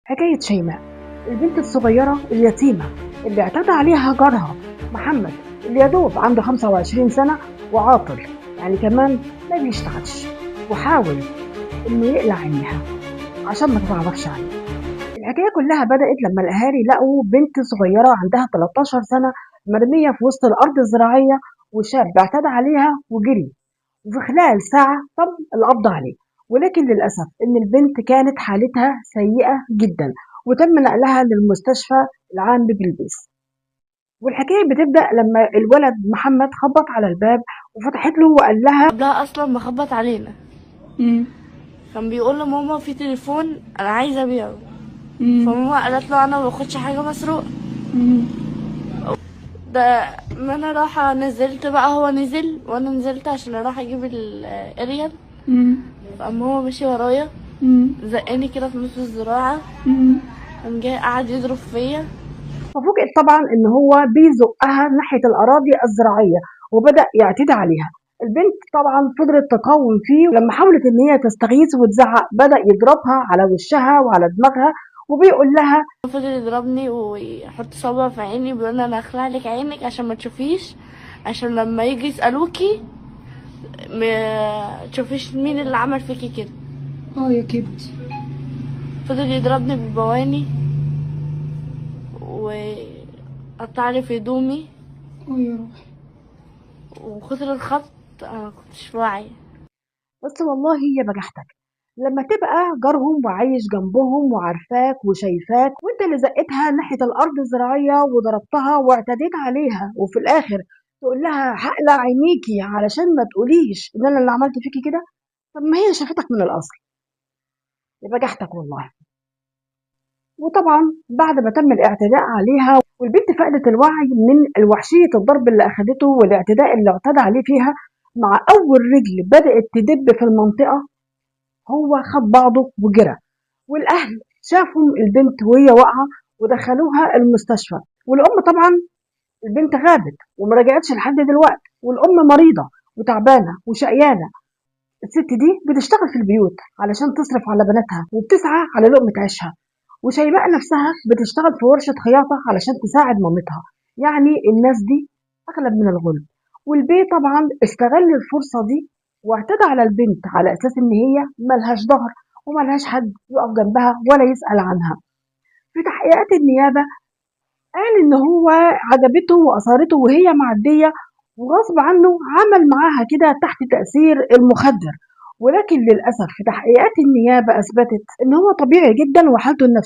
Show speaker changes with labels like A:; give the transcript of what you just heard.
A: حكاية شيماء، البنت الصغيرة اليتيمة اللي اعتدى عليها جارها محمد، اللي يدوب عنده 25 سنة وعاطل، يعني كمان ما بيشتغلش، وحاول إنه يقلع عينيها عشان ما تتعرفش عليه. الحكاية كلها بدأت لما الأهالي لقوا بنت صغيرة عندها 13 سنة مرمية في وسط الأرض الزراعية، وشاب اعتدى عليها وجري، وفي خلال ساعة تم القبض عليه. ولكن للأسف إن البنت كانت حالتها سيئة جدا، وتم نقلها للمستشفى العام ببلبيس. والحكاية بتبدأ لما الولد محمد خبط على الباب وفتحت له وقال لها
B: قبلها اصلا ما خبط علينا. كان بيقول لماما في تليفون انا عايزه ابيعه. فماما قالت له انا ما باخدش حاجه مسروقه. ده ما انا رايحه نزلت بقى، هو نزل وانا نزلت عشان اروح اجيب الاريال. فقام هو مشي ورايا، زقني كده في نص الزراعه، قام جاي قعد يضرب فيا.
A: ففوجئت طبعا إن هو بيزقها ناحية الأراضي الزراعية وبدأ يعتدي عليها. البنت طبعا فضلت تقاوم فيه، ولما حاولت إن هي تستغيث وتزعق بدأ يضربها على وشها وعلى دماغها، وبيقول لها
B: فضل يضربني ويحط صبع في عيني، بيقول انا هخلع لك عينك عشان ما تشوفيش، عشان لما يجي يسألوكي ما تشوفيش مين اللي عمل فيكي كده.
C: يا كبدي.
B: فضل يضربني بالبواني وقطع لي في هدومي،
C: يا روحي.
B: وكتر الخبط انا مكنتش واعية.
A: بس والله يا بجحتك، لما تبقى جارهم وعايش جنبهم وعارفاك وشايفاك، وانت اللي زقتها ناحية الأرض الزراعية وضربتها واعتديت عليها، وفي الآخر تقول لها هقلع عينيكي علشان ما تقوليش إن أنا اللي عملت فيكي كده. طب ما هي شافتك من الأصل. يا بجحتك والله. وطبعا بعد ما تم الاعتداء عليها والبنت فقدت الوعي من الوحشية الضرب اللي أخدته والاعتداء اللي اعتدى عليه فيها، مع أول رجل بدأت تدب في المنطقة هو خد بعضه وجرى. والأهل شافوا البنت وهي واقعة ودخلوها المستشفى. والأم طبعا، البنت غابت وما رجعتش لحد دلوقتي، والأم مريضة وتعبانة وشقيانة. الست دي بتشتغل في البيوت علشان تصرف على بناتها وبتسعى على لقمة عيشها. وشيماء نفسها بتشتغل في ورشة خياطة علشان تساعد مامتها. يعني الناس دي أغلب من الغلب. والبيت طبعا استغل الفرصة دي واعتدى على البنت على أساس إن هي ملهاش ظهر وملهاش حد يقف جنبها ولا يسأل عنها. في تحقيقات النيابة قال إن هو عجبته وأثارته وهي معدية، وغصب عنه عمل معاها كده تحت تأثير المخدر. ولكن للأسف في تحقيقات النيابة أثبتت إن هو طبيعي جدا وحالته النفسية